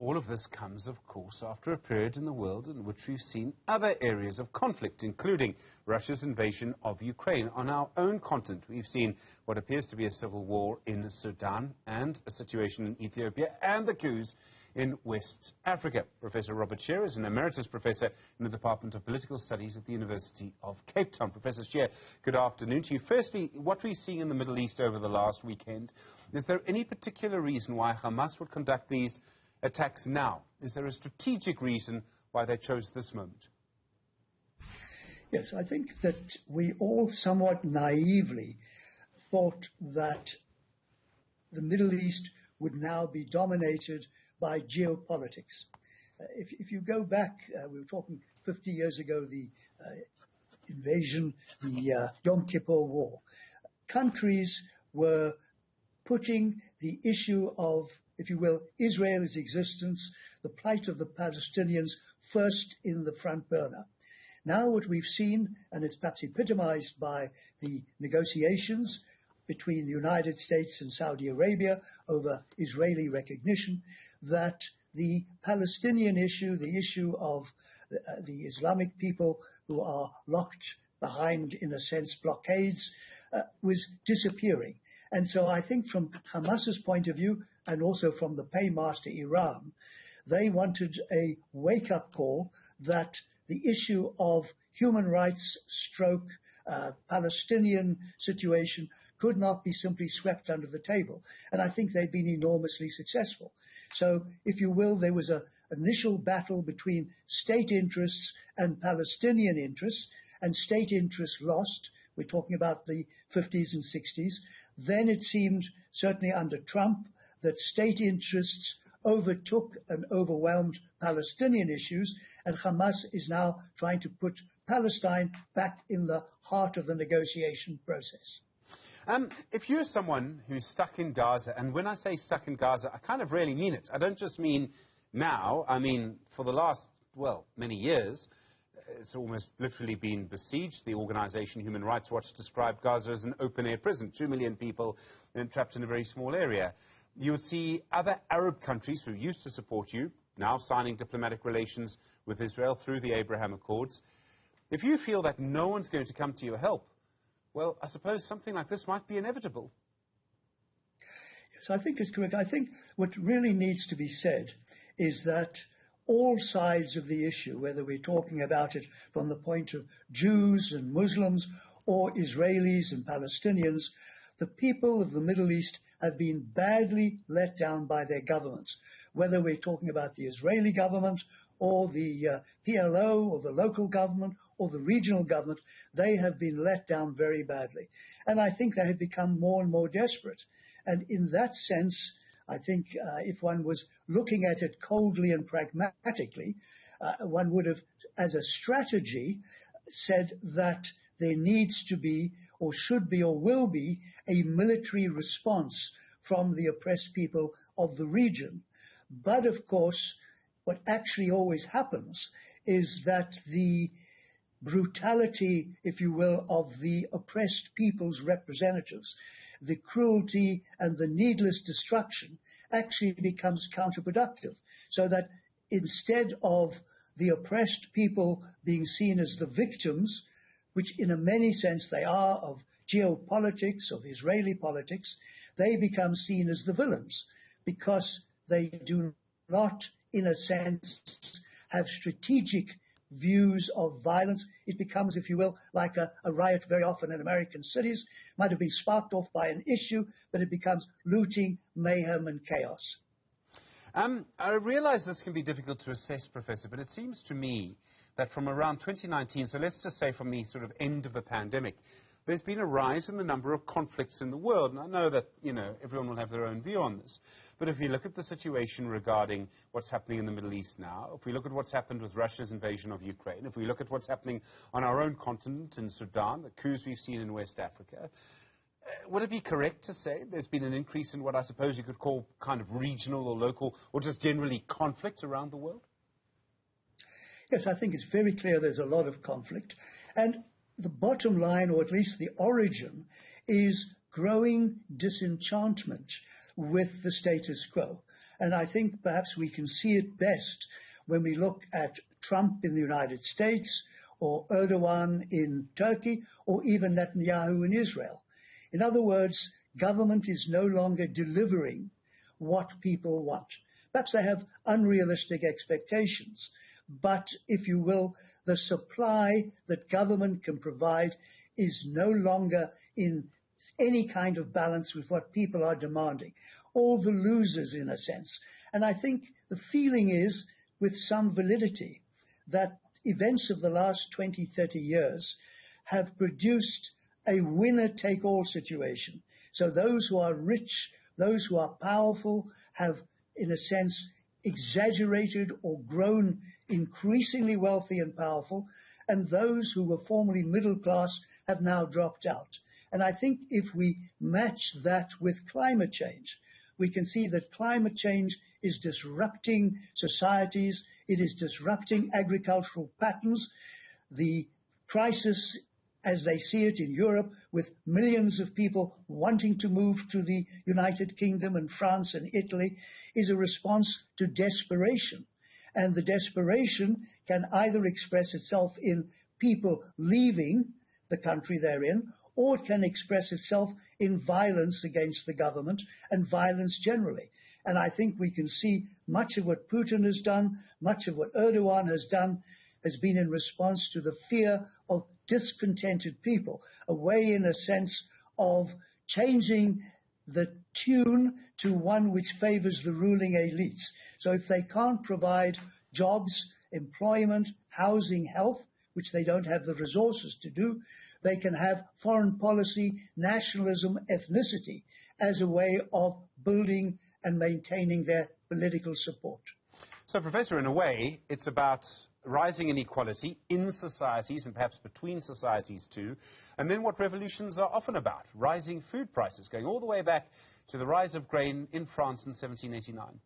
All of this comes, of course, after a period in the world in which we've seen other areas of conflict, including Russia's invasion of Ukraine. On our own continent, we've seen what appears to be a civil war in Sudan and a situation in Ethiopia and the coups in West Africa. Professor Robert Schrire is an emeritus professor in the Department of Political Studies at the University of Cape Town. Professor Schrire, good afternoon to you. Firstly, what we're seeing in the Middle East over the last weekend, is there any particular reason why Hamas would conduct these attacks now? Is there a strategic reason why they chose this moment? Yes, I think that we all somewhat naively thought that the Middle East would now be dominated by geopolitics. If you go back, we were talking 50 years ago, the invasion, the Yom Kippur War. Countries were putting the issue of, if you will, Israel's existence, the plight of the Palestinians first in the front burner. Now what we've seen, and it's perhaps epitomized by the negotiations between the United States and Saudi Arabia over Israeli recognition, that the Palestinian issue, the issue of the Islamic people who are locked behind, in a sense, blockades, was disappearing. And so I think from Hamas's point of view, and also from the paymaster Iran, they wanted a wake-up call that the issue of human rights stroke Palestinian situation could not be simply swept under the table. And I think they've been enormously successful. So, if you will, there was an initial battle between state interests and Palestinian interests, and state interests lost. We're talking about the 50s and 60s. Then it seemed, certainly under Trump, that state interests overtook and overwhelmed Palestinian issues, and Hamas is now trying to put Palestine back in the heart of the negotiation process. If you're someone who's stuck in Gaza, and when I say stuck in Gaza, I kind of really mean it. I don't just mean now. I mean for the last, well, many years. It's almost literally been besieged. The organization Human Rights Watch described Gaza as an open-air prison, 2 million people trapped in a very small area. You would see other Arab countries who used to support you now signing diplomatic relations with Israel through the Abraham Accords. If you feel that no one's going to come to your help, well, I suppose something like this might be inevitable. Yes, I think it's correct. I think what really needs to be said is that all sides of the issue, whether we're talking about it from the point of Jews and Muslims or Israelis and Palestinians, the people of the Middle East have been badly let down by their governments, whether we're talking about the Israeli government or the PLO or the local government or the regional government. They have been let down very badly. And I think they have become more and more desperate. And in that sense, I think if one was looking at it coldly and pragmatically, one would have, as a strategy, said that there needs to be, or should be, or will be, a military response from the oppressed people of the region. But, of course, what actually always happens is that the brutality, if you will, of the oppressed people's representatives, the cruelty and the needless destruction actually becomes counterproductive. So that instead of the oppressed people being seen as the victims, which in a many sense they are, of geopolitics, of Israeli politics, they become seen as the villains because they do not, in a sense, have strategic views of violence. It becomes, if you will, like a riot very often in American cities. Might have been sparked off by an issue, but it becomes looting, mayhem, and chaos. I realize this can be difficult to assess, Professor, but it seems to me that from around 2019, so let's just say from the sort of end of the pandemic, there's been a rise in the number of conflicts in the world. And I know that, everyone will have their own view on this. But if you look at the situation regarding what's happening in the Middle East now, if we look at what's happened with Russia's invasion of Ukraine, if we look at what's happening on our own continent in Sudan, the coups we've seen in West Africa, would it be correct to say there's been an increase in what I suppose you could call kind of regional or local or just generally conflict around the world? Yes, I think it's very clear there's a lot of conflict. And the bottom line, or at least the origin, is growing disenchantment with the status quo. And I think perhaps we can see it best when we look at Trump in the United States, or Erdogan in Turkey, or even Netanyahu in Israel. In other words, government is no longer delivering what people want. Perhaps they have unrealistic expectations, but if you will, the supply that government can provide is no longer in any kind of balance with what people are demanding. All the losers, in a sense. And I think the feeling is, with some validity, that events of the last 20, 30 years have produced a winner-take-all situation. So those who are rich, those who are powerful, have, in a sense, exaggerated or grown increasingly wealthy and powerful, and those who were formerly middle class have now dropped out. And I think if we match that with climate change, we can see that climate change is disrupting societies, it is disrupting agricultural patterns. The crisis, as they see it in Europe, with millions of people wanting to move to the United Kingdom and France and Italy, is a response to desperation. And the desperation can either express itself in people leaving the country they're in, or it can express itself in violence against the government and violence generally. And I think we can see much of what Putin has done, much of what Erdogan has done, has been in response to the fear of discontented people, a way, in a sense, of changing the tune to one which favors the ruling elites. So if they can't provide jobs, employment, housing, health, which they don't have the resources to do, they can have foreign policy, nationalism, ethnicity as a way of building and maintaining their political support. So, Professor, in a way, it's about rising inequality in societies and perhaps between societies too, and then what revolutions are often about, rising food prices, going all the way back to the rise of grain in France in 1789.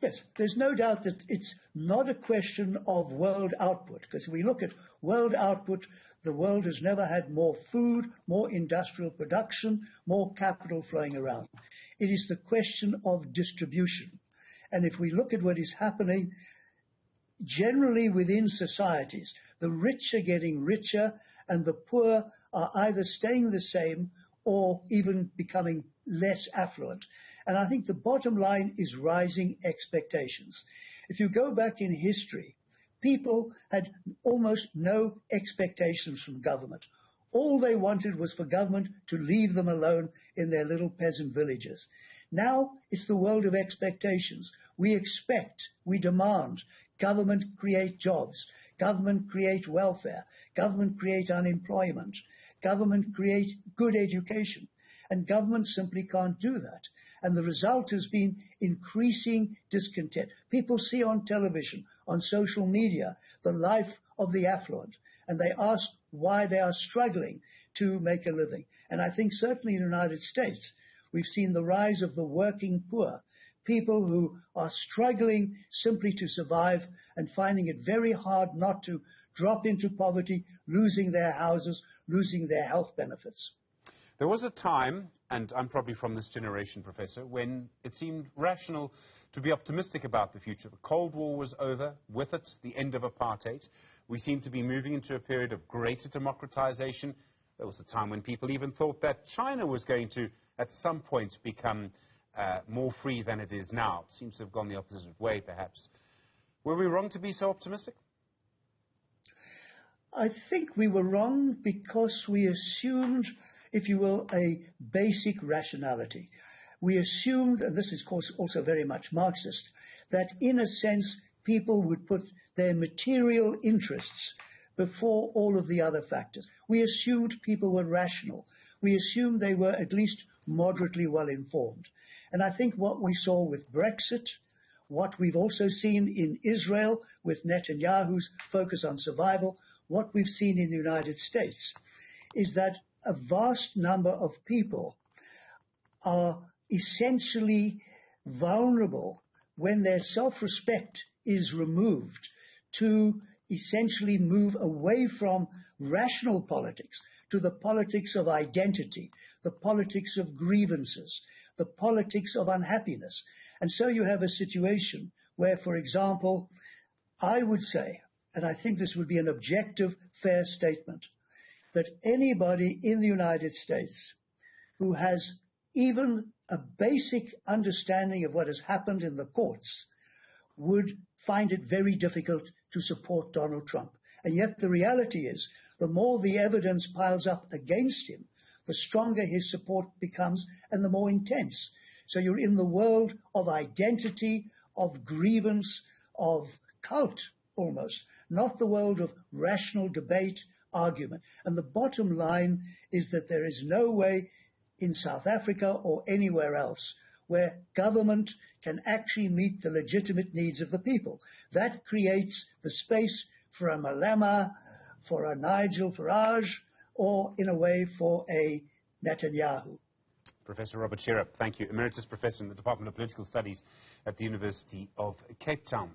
Yes, there's no doubt that it's not a question of world output, because if we look at world output, the world has never had more food, more industrial production, more capital flowing around. It is the question of distribution. And if we look at what is happening generally within societies, the rich are getting richer and the poor are either staying the same or even becoming less affluent. And I think the bottom line is rising expectations. If you go back in history, people had almost no expectations from government. All they wanted was for government to leave them alone in their little peasant villages. Now it's the world of expectations. We expect, we demand, government create jobs, government create welfare, government create unemployment, government create good education. And government simply can't do that. And the result has been increasing discontent. People see on television, on social media, the life of the affluent, and they ask why they are struggling to make a living. And I think certainly in the United States, we've seen the rise of the working poor, people who are struggling simply to survive and finding it very hard not to drop into poverty, losing their houses, losing their health benefits. There was a time, and I'm probably from this generation, Professor, when it seemed rational to be optimistic about the future. The Cold War was over, with it the end of apartheid. We seemed to be moving into a period of greater democratization. There was a time when people even thought that China was going to, at some point, become more free than it is now. It seems to have gone the opposite way, perhaps. Were we wrong to be so optimistic? I think we were wrong because we assumed, if you will, a basic rationality. We assumed, and this is of course also very much Marxist, that in a sense people would put their material interests before all of the other factors. We assumed people were rational. We assumed they were at least moderately well informed. And I think what we saw with Brexit, what we've also seen in Israel with Netanyahu's focus on survival, what we've seen in the United States, is that a vast number of people are essentially vulnerable when their self-respect is removed to essentially move away from rational politics to the politics of identity, the politics of grievances, the politics of unhappiness. And so you have a situation where, for example, I would say, and I think this would be an objective, fair statement, that anybody in the United States who has even a basic understanding of what has happened in the courts would find it very difficult to support Donald Trump. And yet the reality is, the more the evidence piles up against him, the stronger his support becomes and the more intense. So you're in the world of identity, of grievance, of cult almost, not the world of rational debate, argument. And the bottom line is that there is no way in South Africa or anywhere else where government can actually meet the legitimate needs of the people. That creates the space for a Malema, for a Nigel Farage, or in a way for a Netanyahu. Professor Robert Schrire, thank you. Emeritus Professor in the Department of Political Studies at the University of Cape Town.